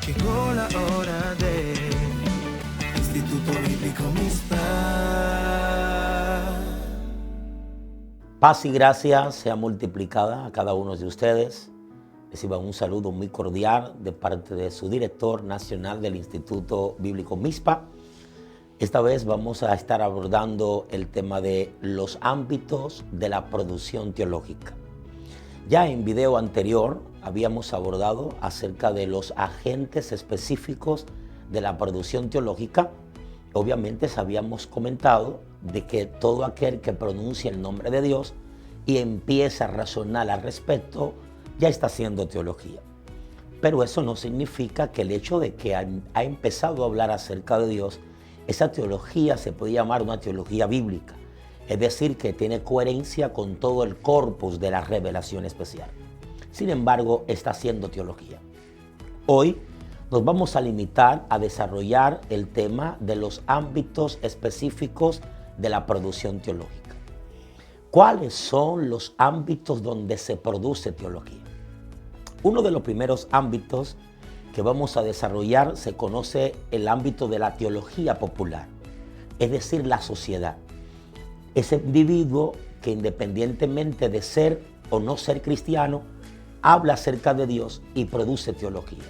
Llegó la hora de Instituto Bíblico Mixpa. Paz y gracia sea multiplicada a cada uno de ustedes. Reciban un saludo muy cordial de parte de su director nacional del Instituto Bíblico Mixpa. Esta vez vamos a estar abordando el tema de los ámbitos de la producción teológica. Ya en video anterior habíamos abordado acerca de los agentes específicos de la producción teológica. Obviamente habíamos comentado de que todo aquel que pronuncia el nombre de Dios y empieza a razonar al respecto ya está haciendo teología. Pero eso no significa que el hecho de que ha empezado a hablar acerca de Dios, esa teología se puede llamar una teología bíblica. Es decir, que tiene coherencia con todo el corpus de la revelación especial. Sin embargo, está haciendo teología. Hoy nos vamos a limitar a desarrollar el tema de los ámbitos específicos de la producción teológica. ¿Cuáles son los ámbitos donde se produce teología? Uno de los primeros ámbitos que vamos a desarrollar se conoce el ámbito de la teología popular, es decir, la sociedad. Ese individuo que independientemente de ser o no ser cristiano, habla acerca de Dios y produce teología.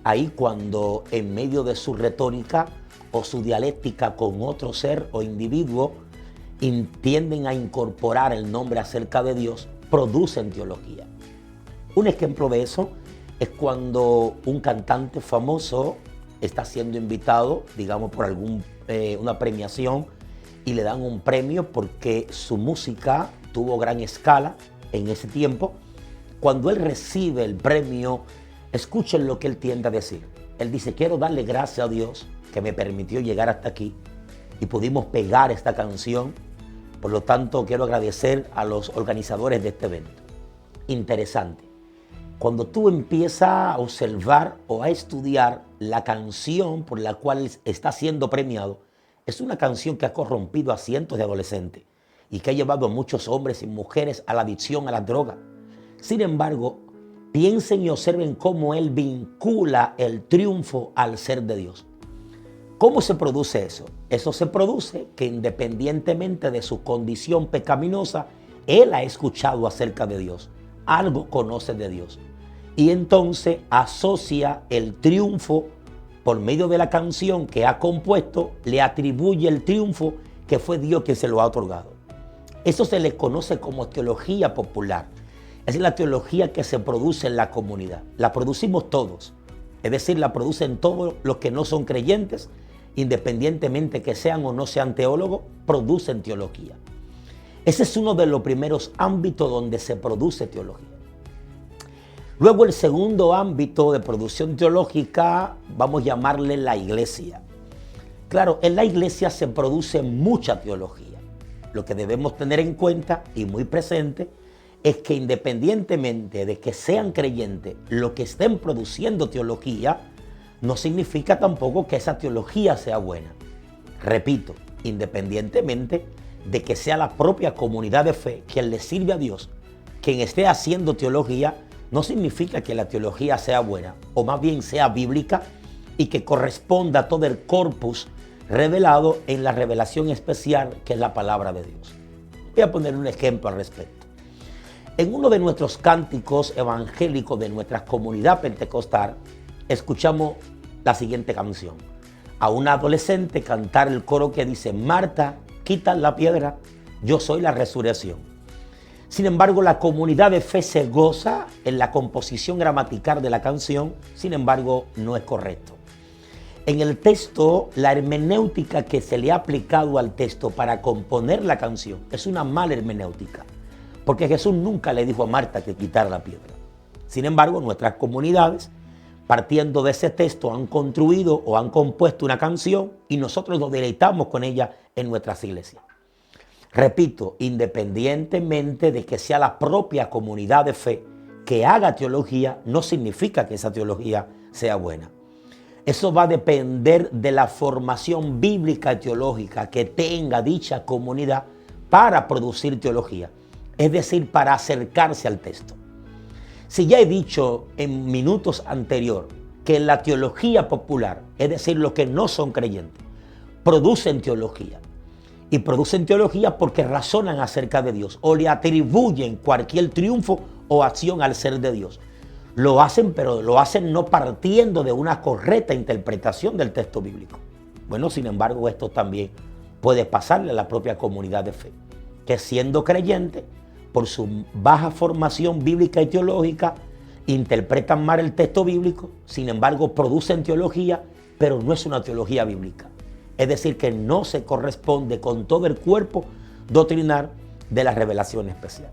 Ahí cuando en medio de su retórica o su dialéctica con otro ser o individuo tienden a incorporar el nombre acerca de Dios, producen teología. Un ejemplo de eso es cuando un cantante famoso está siendo invitado, digamos por una premiación, y le dan un premio porque su música tuvo gran escala en ese tiempo. Cuando él recibe el premio, escuchen lo que él tiende a decir. Él dice: quiero darle gracias a Dios que me permitió llegar hasta aquí y pudimos pegar esta canción. Por lo tanto, quiero agradecer a los organizadores de este evento. Interesante. Cuando tú empiezas a observar o a estudiar la canción por la cual está siendo premiado, es una canción que ha corrompido a cientos de adolescentes y que ha llevado a muchos hombres y mujeres a la adicción a la droga. Sin embargo, piensen y observen cómo él vincula el triunfo al ser de Dios. ¿Cómo se produce eso? Eso se produce que independientemente de su condición pecaminosa, él ha escuchado acerca de Dios, algo conoce de Dios. Y entonces asocia el triunfo por medio de la canción que ha compuesto, le atribuye el triunfo que fue Dios quien se lo ha otorgado. Eso se le conoce como teología popular. Es la teología que se produce en la comunidad. La producimos todos. Es decir, la producen todos los que no son creyentes, independientemente que sean o no sean teólogos, producen teología. Ese es uno de los primeros ámbitos donde se produce teología. Luego el segundo ámbito de producción teológica, vamos a llamarle la iglesia. Claro, en la iglesia se produce mucha teología. Lo que debemos tener en cuenta y muy presente es que independientemente de que sean creyentes, lo que estén produciendo teología no significa tampoco que esa teología sea buena. Repito, independientemente de que sea la propia comunidad de fe quien le sirve a Dios, quien esté haciendo teología, no significa que la teología sea buena, o más bien sea bíblica y que corresponda a todo el corpus revelado en la revelación especial que es la palabra de Dios. Voy a poner un ejemplo al respecto. En uno de nuestros cánticos evangélicos de nuestra comunidad pentecostal, escuchamos la siguiente canción. A una adolescente cantar el coro que dice: Marta, quita la piedra, yo soy la resurrección. Sin embargo, la comunidad de fe se goza en la composición gramatical de la canción, sin embargo, no es correcto. En el texto, la hermenéutica que se le ha aplicado al texto para componer la canción es una mala hermenéutica, porque Jesús nunca le dijo a Marta que quitara la piedra. Sin embargo, nuestras comunidades, partiendo de ese texto, han construido o han compuesto una canción y nosotros nos deleitamos con ella en nuestras iglesias. Repito, independientemente de que sea la propia comunidad de fe que haga teología, no significa que esa teología sea buena. Eso va a depender de la formación bíblica y teológica que tenga dicha comunidad para producir teología, es decir, para acercarse al texto. Si ya he dicho en minutos anteriores que la teología popular, es decir, los que no son creyentes, producen teología. Y producen teología porque razonan acerca de Dios o le atribuyen cualquier triunfo o acción al ser de Dios. Lo hacen, pero lo hacen no partiendo de una correcta interpretación del texto bíblico. Bueno, sin embargo, esto también puede pasarle a la propia comunidad de fe, que siendo creyente, por su baja formación bíblica y teológica, interpretan mal el texto bíblico, sin embargo, producen teología, pero no es una teología bíblica. Es decir, que no se corresponde con todo el cuerpo doctrinal de la revelación especial.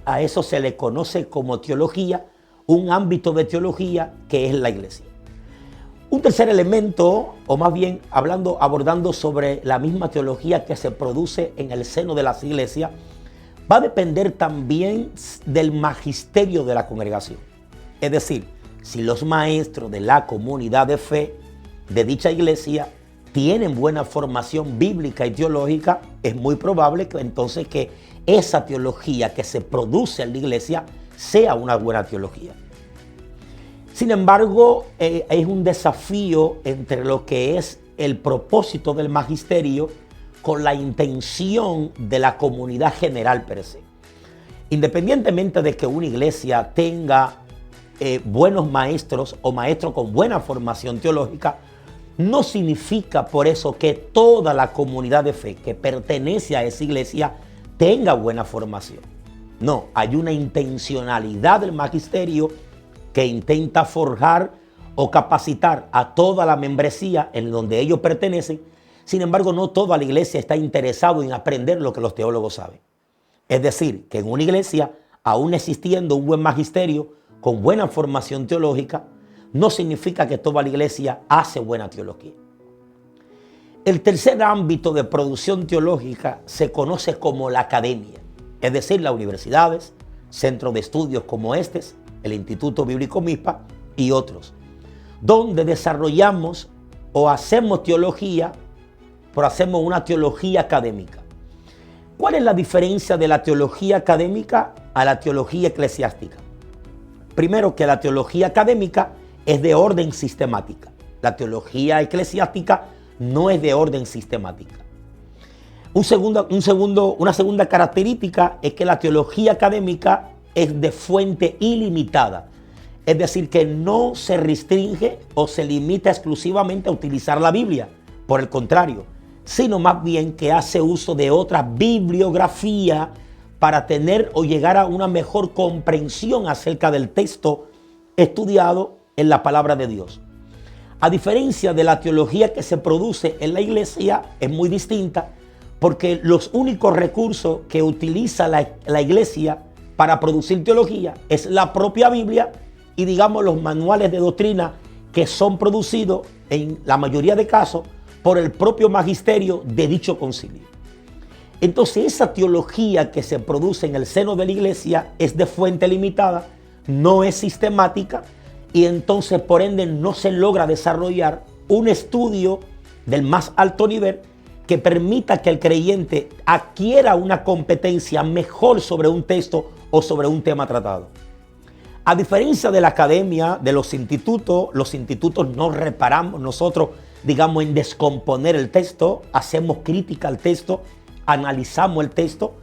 A eso se le conoce como teología, un ámbito de teología que es la iglesia. Un tercer elemento, o más bien abordando sobre la misma teología que se produce en el seno de las iglesias, va a depender también del magisterio de la congregación. Es decir, si los maestros de la comunidad de fe de dicha iglesia tienen buena formación bíblica y teológica, es muy probable que entonces que esa teología que se produce en la iglesia sea una buena teología. Sin embargo, es un desafío entre lo que es el propósito del magisterio con la intención de la comunidad general per se. Independientemente de que una iglesia tenga buenos maestros o maestros con buena formación teológica, no significa por eso que toda la comunidad de fe que pertenece a esa iglesia tenga buena formación. No, hay una intencionalidad del magisterio que intenta forjar o capacitar a toda la membresía en donde ellos pertenecen. Sin embargo, no toda la iglesia está interesada en aprender lo que los teólogos saben. Es decir, que en una iglesia, aún existiendo un buen magisterio con buena formación teológica, no significa que toda la iglesia hace buena teología. El tercer ámbito de producción teológica se conoce como la academia, es decir, las universidades, centros de estudios como el Instituto Bíblico MISPA y otros, donde desarrollamos o hacemos teología, pero hacemos una teología académica. ¿Cuál es la diferencia de la teología académica a la teología eclesiástica? Primero, que la teología académica es de orden sistemática. La teología eclesiástica no es de orden sistemática. Una segunda característica es que la teología académica es de fuente ilimitada. Es decir, que no se restringe o se limita exclusivamente a utilizar la Biblia. Por el contrario, sino más bien que hace uso de otra bibliografía para tener o llegar a una mejor comprensión acerca del texto estudiado en la palabra de Dios. A diferencia de la teología que se produce en la iglesia, es muy distinta porque los únicos recursos que utiliza la iglesia para producir teología es la propia Biblia y digamos los manuales de doctrina que son producidos en la mayoría de casos por el propio magisterio de dicho concilio. Entonces esa teología que se produce en el seno de la iglesia es de fuente limitada, no es sistemática y entonces por ende no se logra desarrollar un estudio del más alto nivel que permita que el creyente adquiera una competencia mejor sobre un texto o sobre un tema tratado. A diferencia de la academia, de los institutos no reparamos nosotros, digamos, en descomponer el texto, hacemos crítica al texto, analizamos el texto,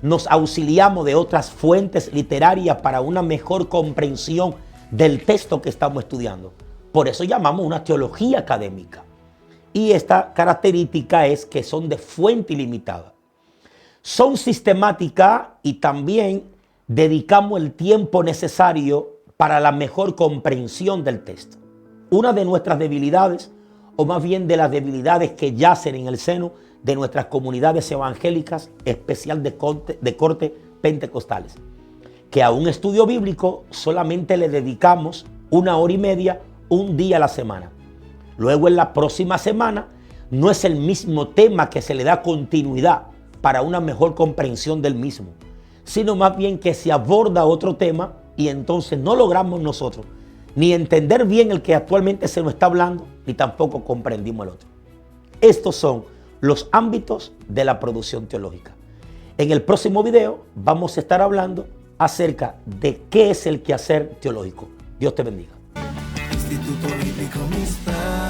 nos auxiliamos de otras fuentes literarias para una mejor comprensión del texto que estamos estudiando. Por eso llamamos una teología académica. Y esta característica es que son de fuente ilimitada. Son sistemáticas y también dedicamos el tiempo necesario para la mejor comprensión del texto. Una de nuestras debilidades, o más bien de las debilidades que yacen en el seno de nuestras comunidades evangélicas, especial de corte pentecostales, que a un estudio bíblico solamente le dedicamos 1 hora y media, un día a la semana. Luego en la próxima semana no es el mismo tema que se le da continuidad para una mejor comprensión del mismo, sino más bien que se aborda otro tema y entonces no logramos nosotros ni entender bien el que actualmente se nos está hablando, ni tampoco comprendimos el otro. Estos son los ámbitos de la producción teológica. En el próximo video vamos a estar hablando acerca de qué es el quehacer teológico. Dios te bendiga. Instituto Bíblico Mixpa.